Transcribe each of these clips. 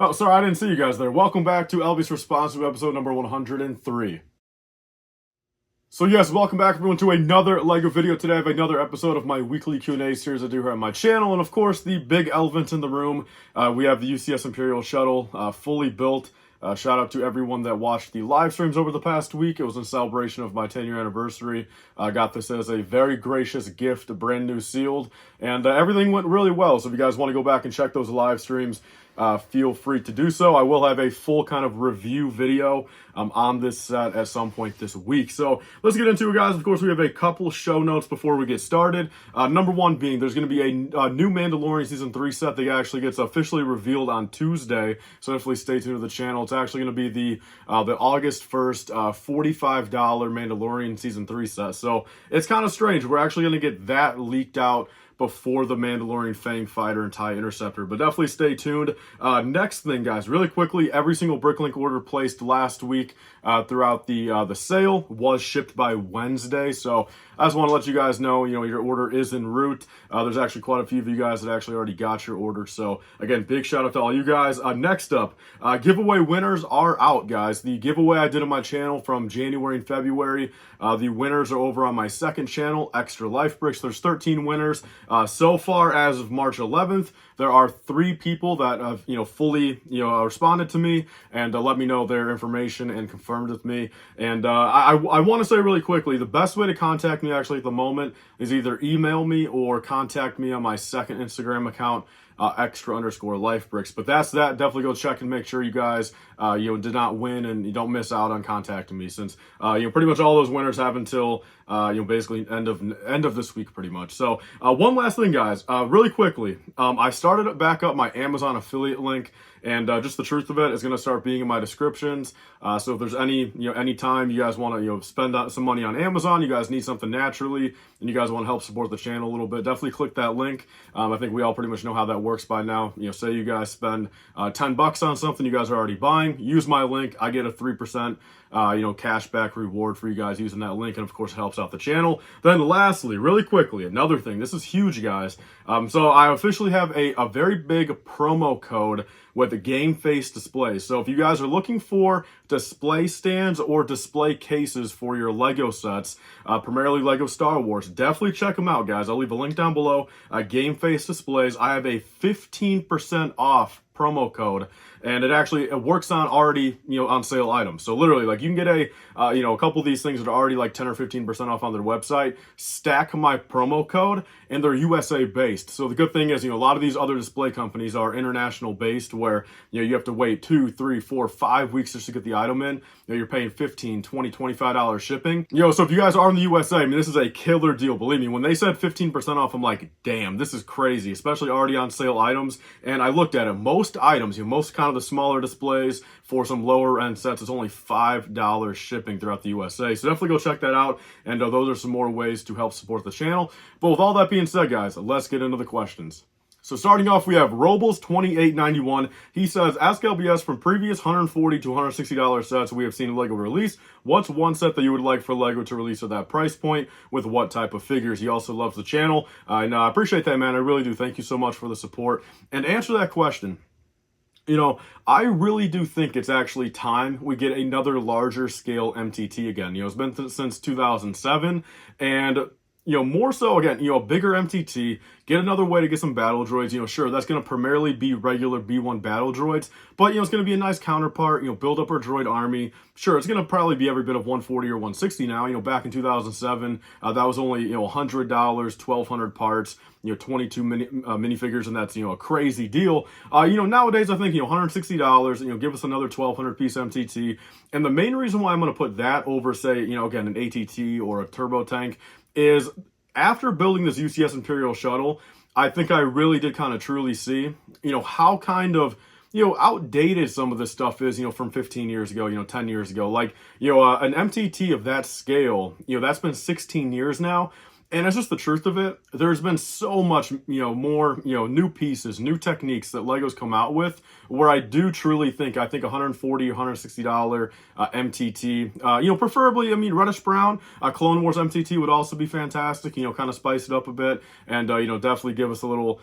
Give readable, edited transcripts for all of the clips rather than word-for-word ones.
Oh, sorry, I didn't see you guys there. Welcome back to LBS Responds To episode number 103. So yes, welcome back everyone to another LEGO video. Today I have another episode of my weekly Q&A series I do here on my channel. And of course, the big elephant in the room, we have the UCS Imperial Shuttle fully built. Shout out to everyone that watched the live streams over the past week. It was in celebration of my 10-year anniversary. I got this as a very gracious gift, brand new sealed, and everything went really well. So if you guys want to go back and check those live streams, feel free to do so. I will have a full kind of review video on this set at some point this week. So let's get into it, guys. Of course, we have a couple show notes before we get started. Number one being there's going to be a new Mandalorian Season 3 set that actually gets officially revealed on Tuesday. So definitely stay tuned to the channel. It's actually going to be the August 1st $45 Mandalorian Season 3 set. So it's kind of strange. We're actually going to get that leaked out before the Mandalorian Fang Fighter and TIE Interceptor, but definitely stay tuned. Next thing, guys, really quickly, every single Bricklink order placed last week throughout the sale was shipped by Wednesday. So I just want to let you guys know, your order is en route. There's actually quite a few of you guys that actually already got your order. So again, big shout out to all you guys. Next up, giveaway winners are out, guys. The giveaway I did on my channel from January and February, the winners are over on my second channel, Extra LifeBricks. There's 13 winners. So far, as of March 11th, there are 3 people that have, fully, responded to me and let me know their information and confirmed with me. And I want to say really quickly, the best way to contact me actually at the moment is either email me or contact me on my second Instagram account, extra_LifeBricks. But that's that. Definitely go check and make sure you guys, did not win and you don't miss out on contacting me, since, pretty much all those winners have until, basically end of this week pretty much. So, one last thing, guys, really quickly, I started back up my Amazon affiliate link. And just the truth of it is going to start being in my descriptions. So if there's any time you guys want to spend some money on Amazon, you guys need something naturally, and you guys want to help support the channel a little bit, definitely click that link. I think we all pretty much know how that works by now. Say you guys spend $10 on something you guys are already buying, use my link, I get a 3% cashback reward for you guys using that link, and of course it helps out the channel. Then lastly, really quickly, another thing, this is huge, guys. So I officially have a very big promo code with the game face displays. So if you guys are looking for display stands or display cases for your Lego sets, primarily Lego Star Wars, definitely check them out, guys. I'll leave a link down below. Game face displays, I have a 15% off promo code, and it works on already on sale items. So literally, like, you can get a couple of these things that are already like 10 or 15% off on their website, stack my promo code, and they're USA based. So the good thing is, a lot of these other display companies are international based, where you have to wait 2, 3, 4, 5 weeks just to get the item in. You're paying $15, $20, $25 shipping. So if you guys are in the USA, I mean, this is a killer deal. Believe me, when they said 15% off, I'm like, damn, this is crazy, especially already on sale items. And I looked at it, most items, most kind of the smaller displays for some lower end sets, it's only $5 shipping throughout the USA. So definitely go check that out. And those are some more ways to help support the channel. But with all that being said, guys, let's get into the questions. So starting off, we have Robles2891. He says, ask LBS from previous $140 to $160 sets we have seen LEGO release, what's one set that you would like for LEGO to release at that price point, with what type of figures? He also loves the channel. And I appreciate that, man. I really do. Thank you so much for the support. And to answer that question, I really do think it's actually time we get another larger scale MTT again. It's been since 2007, and more so, again, a bigger MTT, get another way to get some battle droids. Sure, that's going to primarily be regular B1 battle droids, but, it's going to be a nice counterpart, build up our droid army. Sure, it's going to probably be every bit of 140 or 160 now. Back in 2007, that was only, $100, 1,200 parts, 22 minifigures, and that's, a crazy deal. Nowadays, I think, $160, give us another 1,200 piece MTT. And the main reason why I'm going to put that over, say, again, an ATT or a turbo tank is, after building this UCS Imperial Shuttle, I think I really did kind of truly see, how kind of, outdated some of this stuff is, from 15 years ago, 10 years ago. Like, an MTT of that scale, that's been 16 years now. And it's just the truth of it. There's been so much, more, new pieces, new techniques that Lego's come out with, where I do truly think, I think $140, $160 MTT, preferably, reddish brown, Clone Wars MTT would also be fantastic, kind of spice it up a bit, and, definitely give us a little,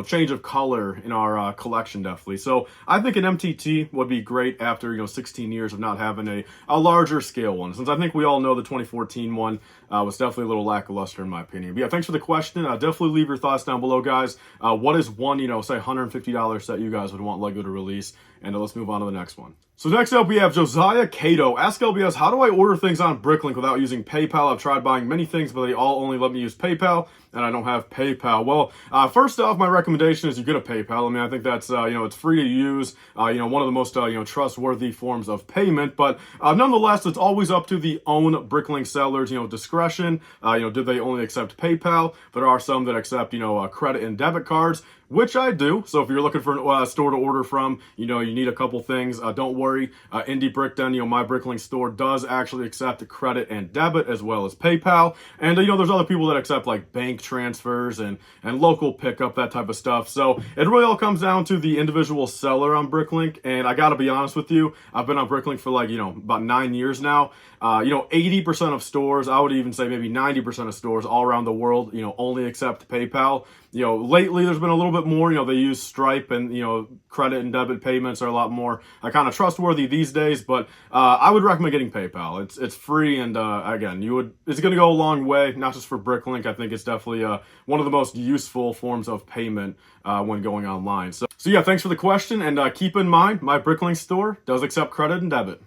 change of color in our collection, definitely. So I think an MTT would be great after, 16 years of not having a larger scale one, since I think we all know the 2014 one was definitely a little lackluster in my opinion. But yeah, thanks for the question. Definitely leave your thoughts down below, guys. What is one, say $150 set you guys would want Lego to release? And let's move on to the next one. So next up, we have Josiah Cato. Ask LBS, how do I order things on Bricklink without using PayPal? I've tried buying many things, but they all only let me use PayPal, and I don't have PayPal. Well, first off, my recommendation is you get a PayPal. I think that's, it's free to use, one of the most, trustworthy forms of payment. But nonetheless, it's always up to the own Bricklink sellers, discretion. Do they only accept PayPal? There are some that accept, credit and debit cards, which I do. So if you're looking for a store to order from, you need a couple things, don't worry. Indie Brick Den, my Bricklink store does actually accept credit and debit as well as PayPal. And, there's other people that accept like bank transfers and local pickup, that type of stuff. So it really all comes down to the individual seller on Bricklink. And I got to be honest with you, I've been on Bricklink for like, about 9 years now. 80% of stores, I would even say maybe 90% of stores all around the world, only accept PayPal. Lately there's been a little bit more, they use Stripe and, credit and debit payments are a lot more kind of trustworthy these days, but I would recommend getting PayPal. It's free, and again, it's going to go a long way, not just for Bricklink. I think it's definitely one of the most useful forms of payment when going online. So yeah, thanks for the question, and keep in mind, my Bricklink store does accept credit and debit.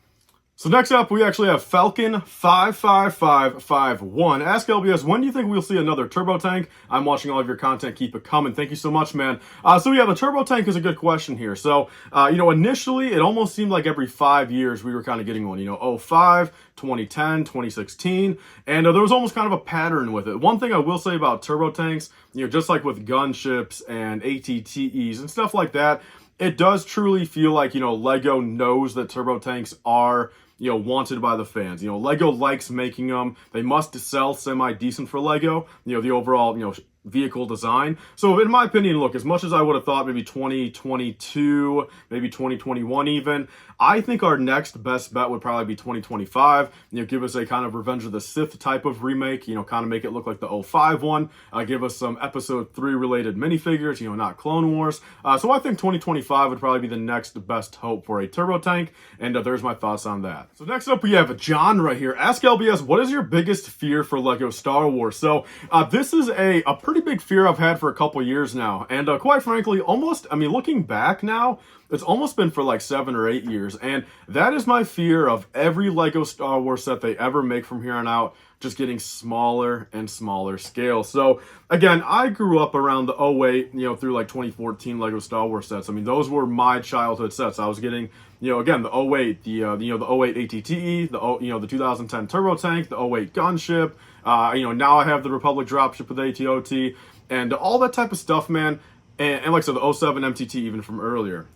So next up, we actually have Falcon55551. Ask LBS, when do you think we'll see another turbo tank? I'm watching all of your content. Keep it coming. Thank you so much, man. So yeah, the turbo tank is a good question here. So, initially, it almost seemed like every 5 years we were kind of getting one, 05, 2010, 2016, and there was almost kind of a pattern with it. One thing I will say about turbo tanks, just like with gunships and ATTEs and stuff like that, it does truly feel like, Lego knows that turbo tanks are, wanted by the fans. Lego likes making them. They must sell semi-decent for Lego, the overall, vehicle design. So in my opinion, look, as much as I would have thought maybe 2022, maybe 2021 even, I think our next best bet would probably be 2025. Give us a kind of Revenge of the Sith type of remake, kind of make it look like the 05 one. Give us some episode 3 related minifigures, not Clone Wars. So I think 2025 would probably be the next best hope for a turbo tank. And there's my thoughts on that. So next up, we have John right here. Ask LBS, what is your biggest fear for LEGO Star Wars? So this is a pretty big fear I've had for a couple years now. And quite frankly, looking back now, it's almost been for like 7 or 8 years. And that is my fear of every LEGO Star Wars set they ever make from here on out just getting smaller and smaller scale. So again, I grew up around the 08, through like 2014 LEGO Star Wars sets. Those were my childhood sets. I was getting, again, the 08, the 08 ATTE, the 2010 Turbo Tank, the 08 Gunship. Now I have the Republic Dropship with ATOT and all that type of stuff, man. And like I said, the 07 MTT even from earlier.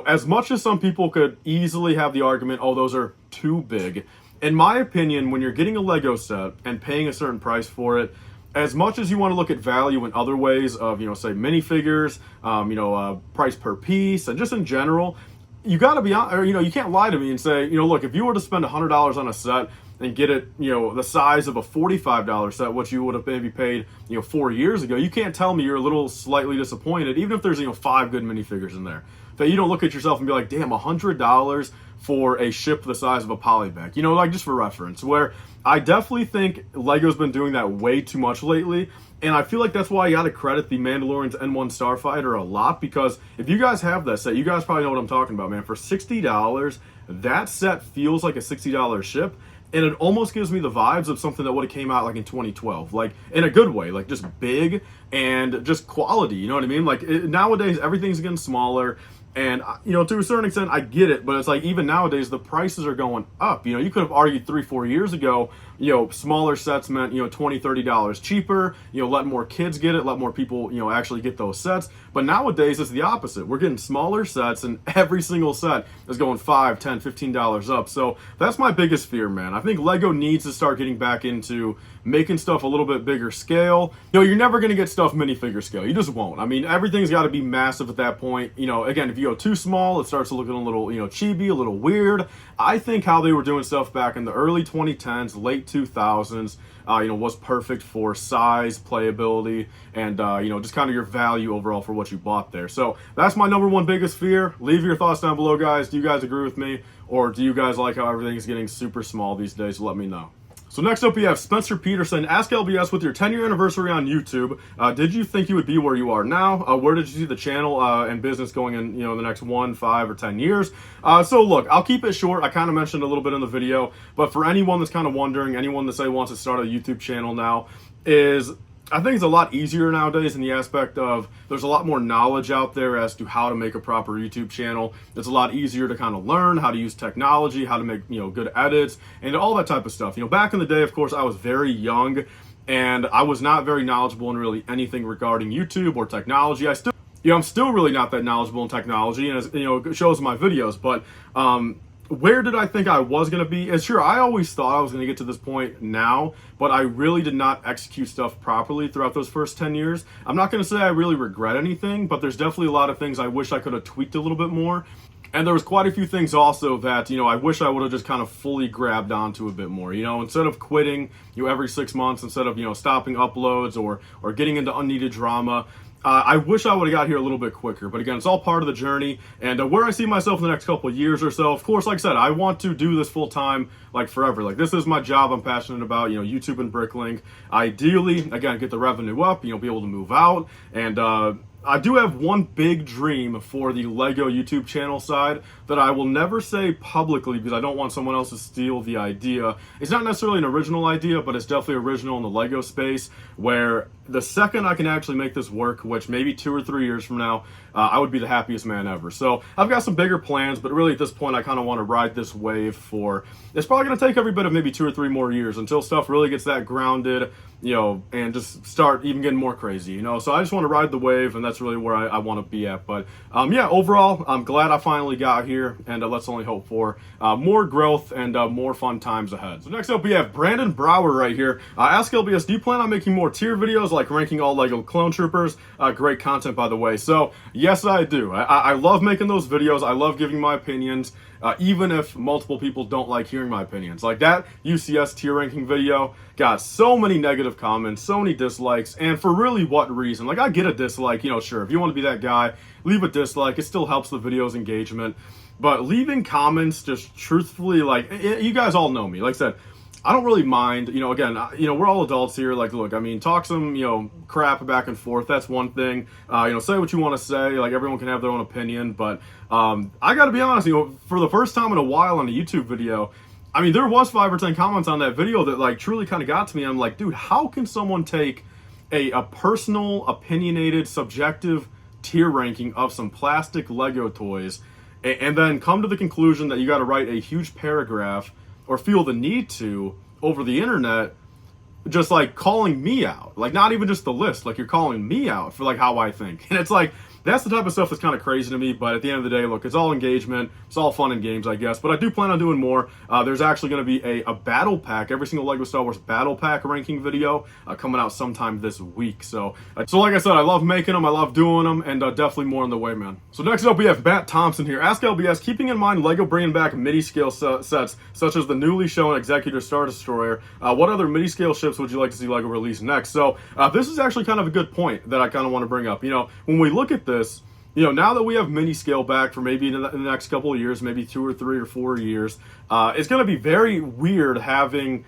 As much as some people could easily have the argument, oh, those are too big. In my opinion, when you're getting a Lego set and paying a certain price for it, as much as you want to look at value in other ways of, say minifigures, price per piece, and just in general, you got to be, you can't lie to me and say, look, if you were to spend $100 on a set and get it, the size of a $45 set, which you would have maybe paid, 4 years ago, you can't tell me you're a little slightly disappointed, even if there's, 5 good minifigures in there. That you don't look at yourself and be like, damn, $100 for a ship the size of a polybag. Like just for reference, where I definitely think Lego's been doing that way too much lately. And I feel like that's why I gotta credit the Mandalorian's N1 Starfighter a lot, because if you guys have that set, you guys probably know what I'm talking about, man. For $60, that set feels like a $60 ship. And it almost gives me the vibes of something that would have came out like in 2012, like in a good way, like just big and just quality, you know what I mean? Like nowadays, everything's getting smaller. And, to a certain extent, I get it, but it's like even nowadays, the prices are going up. You could have argued 3-4 years ago, smaller sets meant, $20, $30 cheaper, let more kids get it, let more people, actually get those sets. But nowadays, it's the opposite. We're getting smaller sets, and every single set is going $5, $10, $15 up. So that's my biggest fear, man. I think LEGO needs to start getting back into making stuff a little bit bigger scale. You're never going to get stuff minifigure scale. You just won't. I mean, everything's got to be massive at that point. Again, if you go too small, it starts looking a little, chibi, a little weird. I think how they were doing stuff back in the early 2010s, late 2000s, was perfect for size, playability, and, just kind of your value overall for what you bought there. So that's my number one biggest fear. Leave your thoughts down below, guys. Do you guys agree with me? Or do you guys like how everything's getting super small these days? Let me know. So next up we have Spencer Peterson. Ask LBS, with your 10-year anniversary on YouTube, did you think you would be where you are now? Where did you see the channel and business going in, the next 1, 5, or 10 years? So look, I'll keep it short. I kind of mentioned a little bit in the video, but for anyone that's kind of wondering, anyone that say wants to start a YouTube channel now, I think it's a lot easier nowadays in the aspect of there's a lot more knowledge out there as to how to make a proper YouTube channel. It's a lot easier to kind of learn how to use technology, how to make, good edits, and all that type of stuff. Back in the day, of course, I was very young and I was not very knowledgeable in really anything regarding YouTube or technology. I'm still really not that knowledgeable in technology, and it shows in my videos, but where did I think I was going to be? And sure, I always thought I was going to get to this point now, but I really did not execute stuff properly throughout those first 10 years. I'm not going to say I really regret anything, but there's definitely a lot of things I wish I could have tweaked a little bit more. And there was quite a few things also that, I wish I would have just kind of fully grabbed onto a bit more. Instead of quitting, every 6 months, instead of, stopping uploads or getting into unneeded drama, I wish I would have got here a little bit quicker, but again, it's all part of the journey. And where I see myself in the next couple of years or so, of course, like I said, I want to do this full time, like forever. Like this is my job. I'm passionate about, YouTube and Bricklink. Ideally, again, get the revenue up, be able to move out. And I do have one big dream for the LEGO YouTube channel side that I will never say publicly because I don't want someone else to steal the idea. It's not necessarily an original idea, but it's definitely original in the LEGO space, where the second I can actually make this work, which maybe 2 or 3 years from now, I would be the happiest man ever. So I've got some bigger plans, but really at this point, I kind of want to ride this wave for, it's probably going to take every bit of maybe 2 or 3 more years until stuff really gets that grounded, and just start even getting more crazy, So I just want to ride the wave, and that's really where I want to be at. But yeah, overall, I'm glad I finally got here, and let's only hope for more growth and more fun times ahead. So next up, we have Brandon Brower right here. Ask LBS, do you plan on making more tier videos like ranking all LEGO clone troopers? Great content, by the way. So yes, I do. I love making those videos. I love giving my opinions. Even if multiple people don't like hearing my opinions. Like that UCS tier ranking video got so many negative comments, so many dislikes, and for really what reason? Like I get a dislike, sure, if you want to be that guy, leave a dislike. It still helps the video's engagement. But leaving comments just truthfully, like, you guys all know me. Like I said, I don't really mind, again, we're all adults here. Like, look, I mean, talk some, crap back and forth. That's one thing. Say what you want to say. Like, everyone can have their own opinion. But I got to be honest, for the first time in a while on a YouTube video, I mean, there was 5 or 10 comments on that video that, like, truly kind of got to me. I'm like, dude, how can someone take a personal, opinionated, subjective tier ranking of some plastic Lego toys and then come to the conclusion that you got to write a huge paragraph or feel the need to over the internet, just like calling me out, like not even just the list, like you're calling me out for like how I think. And it's like, that's the type of stuff that's kind of crazy to me. But at the end of the day, look, it's all engagement. It's all fun and games, I guess. But I do plan on doing more. There's actually going to be a battle pack, every single LEGO Star Wars battle pack ranking video coming out sometime this week. So like I said, I love making them. I love doing them, and definitely more on the way, man. So next up, we have Matt Thompson here. Ask LBS, keeping in mind LEGO bringing back MIDI scale sets, such as the newly shown Executor Star Destroyer, what other MIDI scale ships would you like to see LEGO release next? So this is actually kind of a good point that I kind of want to bring up. When we look at this, now that we have mini scale back for maybe in the next couple of years, maybe 2 or 3 or 4 years, it's going to be very weird having,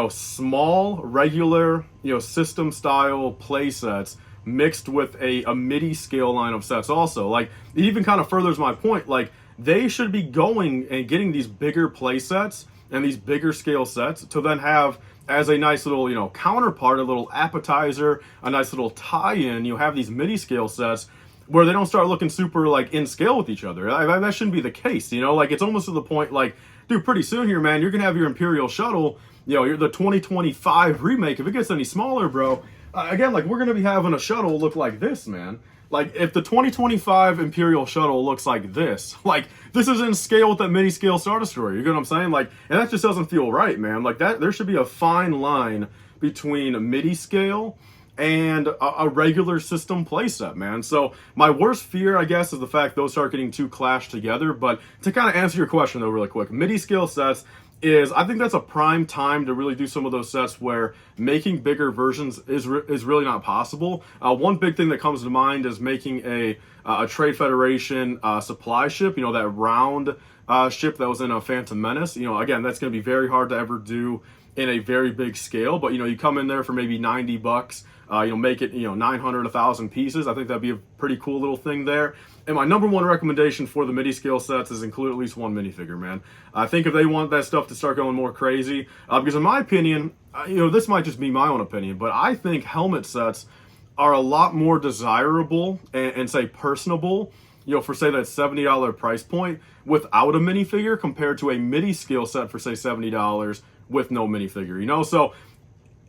small, regular, system style play sets mixed with a MIDI scale line of sets also. Like, it even kind of furthers my point. Like, they should be going and getting these bigger play sets and these bigger scale sets to then have as a nice little, counterpart, a little appetizer, a nice little tie-in. You have these MIDI scale sets where they don't start looking super like in scale with each other. That shouldn't be the case, you know. Like it's almost to the point like, dude, pretty soon here, man, you're gonna have your Imperial shuttle. You know, you're the 2025 remake. If it gets any smaller, bro, again, like we're gonna be having a shuttle look like this, man. Like if the 2025 Imperial shuttle looks like this, like this is in scale with that mini scale Star Destroyer. You get what I'm saying? Like, and that just doesn't feel right, man. Like that, there should be a fine line between MIDI scale and a regular system playset, man. So my worst fear, I guess, is the fact those start getting too clashed together. But to kind of answer your question though, really quick, MIDI scale sets is, I think that's a prime time to really do some of those sets where making bigger versions is really not possible. One big thing that comes to mind is making a Trade Federation supply ship, you know, that round ship that was in a Phantom Menace. You know, again, that's going to be very hard to ever do in a very big scale, but you know, you come in there for maybe $90, you'll make it, you know, 900, 1,000 pieces. I think that'd be a pretty cool little thing there. And my number one recommendation for the MIDI scale sets is include at least one minifigure, man. I think if they want that stuff to start going more crazy, because in my opinion, you know, this might just be my own opinion, but I think helmet sets are a lot more desirable and say personable, you know, for say that $70 price point without a minifigure compared to a MIDI scale set for say $70 with no minifigure, you know? So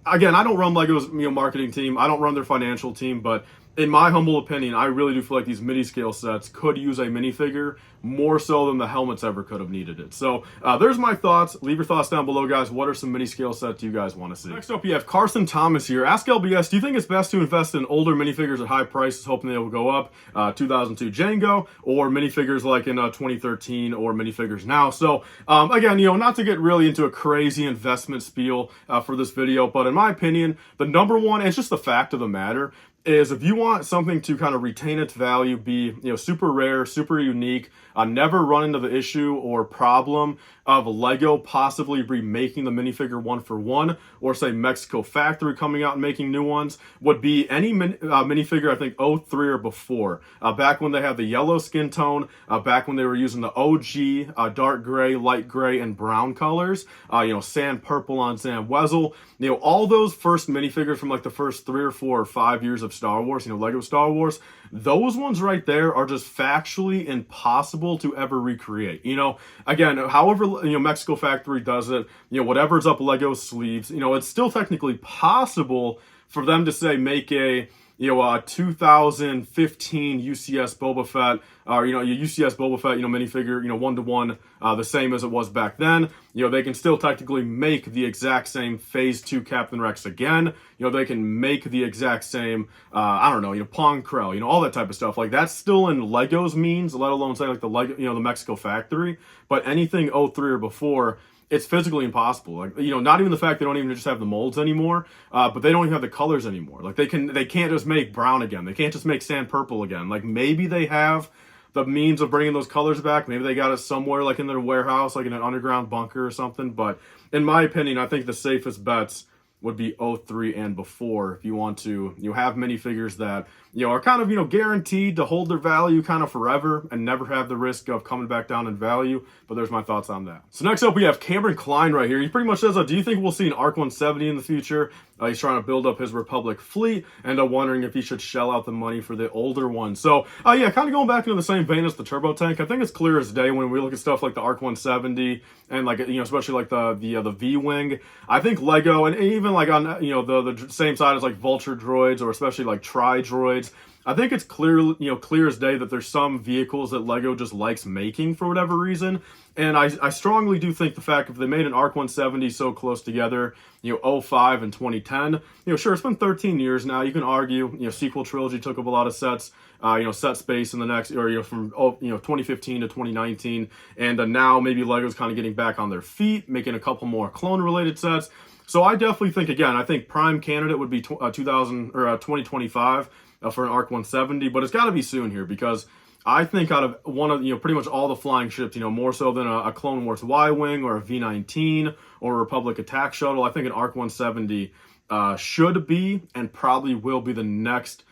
again, I don't run LEGO's, you know, marketing team. I don't run their financial team, but in my humble opinion, I really do feel like these MIDI scale sets could use a minifigure more so than the helmets ever could have needed it. So there's my thoughts. Leave your thoughts down below, guys. What are some MIDI scale sets you guys want to see? Next up, you have Carson Thomas here. Ask LBS, do you think it's best to invest in older minifigures at high prices, hoping they will go up, 2002 Django, or minifigures like in 2013, or minifigures now? So again, you know, not to get really into a crazy investment spiel for this video, but in my opinion, the number one, and it's just the fact of the matter, is if you want something to kind of retain its value, be, you know, super rare, super unique, never run into the issue or problem of Lego possibly remaking the minifigure one for one, or say Mexico Factory coming out and making new ones, would be any minifigure, I think, 03 or before. Back when they had the yellow skin tone, back when they were using the OG dark gray, light gray, and brown colors, you know, sand purple on sand Wesel, you know, all those first minifigures from like the first 3 or 4 or 5 years of Star Wars, you know, Lego Star Wars, those ones right there are just factually impossible to ever recreate. You know, again, however, you know, Mexico Factory does it, you know, whatever's up Lego's sleeves, you know, it's still technically possible for them to say make a, you know, 2015 UCS Boba Fett, or, you know, your UCS Boba Fett, you know, minifigure, you know, 1-to-1, the same as it was back then. You know, they can still technically make the exact same Phase 2 Captain Rex again. You know, they can make the exact same, I don't know, you know, Pong Krell, you know, all that type of stuff. Like, that's still in Lego's means, let alone say like the Lego, you know, the Mexico Factory. But anything 03 or before, it's physically impossible. Like, you know, not even the fact they don't even just have the molds anymore, but they don't even have the colors anymore. Like, they can't just make brown again. They can't just make sand purple again. Like, maybe they have the means of bringing those colors back. Maybe they got it somewhere, like in their warehouse, like in an underground bunker or something. But in my opinion, I think the safest bets would be 03 and before, if you want to, you have minifigures that, you know, are kind of, you know, guaranteed to hold their value kind of forever and never have the risk of coming back down in value. But there's my thoughts on that. So next up, we have Cameron Klein right here. He pretty much says, do you think we'll see an ARC 170 in the future? He's trying to build up his Republic fleet and wondering if he should shell out the money for the older one. So yeah, kind of going back into the same vein as the turbo tank. I think it's clear as day when we look at stuff like the ARC 170 and like, you know, especially like the V-Wing. I think Lego, and even like on, you know, the same side as like Vulture droids, or especially like Tri droids, I think it's clear, you know, clear as day that there's some vehicles that Lego just likes making for whatever reason. And I strongly do think the fact if they made an ARC 170 so close together, you know, 05 and 2010, you know, sure, it's been 13 years now. You can argue, you know, sequel trilogy took up a lot of sets, you know, set space in the next, or, you know, from, you know, 2015 to 2019. And now maybe Lego's kind of getting back on their feet, making a couple more clone related sets. So I definitely think, again, I think prime candidate would be 2025 for an ARC 170, but it's got to be soon here, because I think out of one of, you know, pretty much all the flying ships, you know, more so than a Clone Wars Y-Wing or a V-19 or a Republic attack shuttle, I think an ARC 170 should be and probably will be the next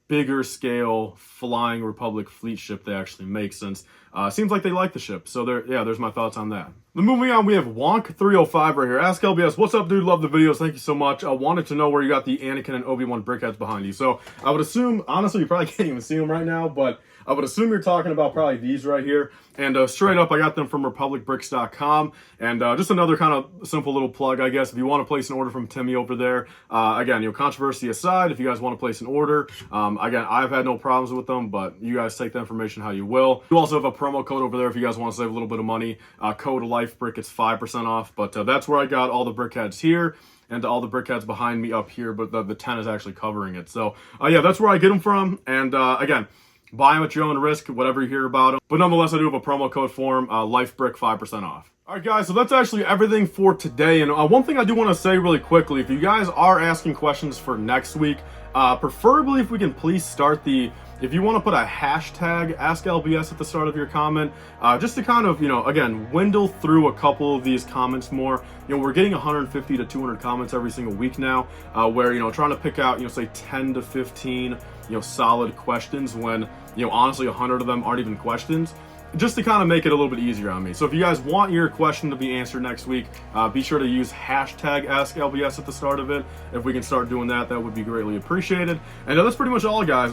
bigger scale flying Republic fleet ship they actually make, since seems like they like the ship. So there's my thoughts on that. Then moving on, we have Wonk305 right here. Ask LBS, what's up, dude? Love the videos. Thank you so much. I wanted to know where you got the Anakin and Obi-Wan brickheads behind you. So I would assume, honestly, you probably can't even see them right now, but I would assume you're talking about probably these right here. And straight up, I got them from republicbricks.com. And just another kind of simple little plug, I guess. If you want to place an order from Timmy over there, again, controversy aside, if you guys want to place an order, again, I've had no problems with them, but you guys take the information how you will. You also have a promo code over there if you guys want to save a little bit of money. Code LifeBrick, it's 5% off. But that's where I got all the brickheads here, and all the brickheads behind me up here, but the 10 is actually covering it. So yeah, that's where I get them from. And again, buy them at your own risk, whatever you hear about them. But nonetheless, I do have a promo code for them, LifeBrick, 5% off. All right, guys, so that's actually everything for today. And one thing I do want to say really quickly, if you guys are asking questions for next week, preferably if we can please start if you want to put a hashtag AskLBS at the start of your comment, just to kind of, again, dwindle through a couple of these comments more. We're getting 150 to 200 comments every single week now, where, trying to pick out, say 10 to 15, solid questions when, honestly, 100 of them aren't even questions, just to kind of make it a little bit easier on me. So if you guys want your question to be answered next week, be sure to use hashtag AskLBS at the start of it. If we can start doing that, that would be greatly appreciated. And that's pretty much all, guys.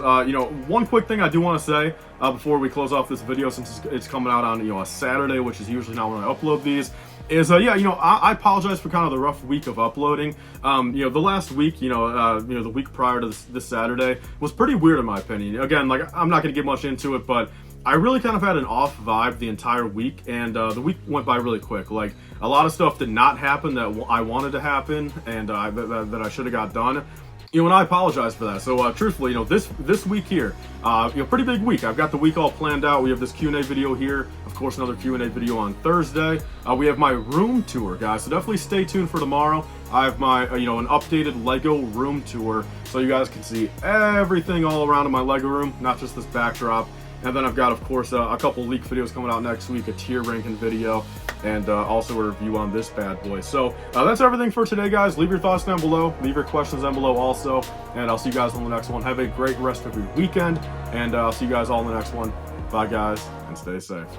One quick thing I do want to say before we close off this video, since it's coming out on a Saturday, which is usually not when I upload these, is I apologize for kind of the rough week of uploading. The last week, the week prior to this Saturday was pretty weird in my opinion. Again, I'm not going to get much into it, but I really kind of had an off vibe the entire week, and the week went by really quick. Like, a lot of stuff did not happen that I wanted to happen, and that I should have got done. And I apologize for that. So truthfully, this week here, pretty big week. I've got the week all planned out. We have this Q&A video here. Of course, another Q&A video on Thursday. We have my room tour, guys. So definitely stay tuned for tomorrow. I have my, an updated LEGO room tour, so you guys can see everything all around in my LEGO room, not just this backdrop. And then I've got, of course, a couple leak videos coming out next week, a tier ranking video, and also a review on this bad boy. So that's everything for today, guys. Leave your thoughts down below. Leave your questions down below also. And I'll see you guys on the next one. Have a great rest of your weekend. And I'll see you guys all in the next one. Bye, guys, and stay safe.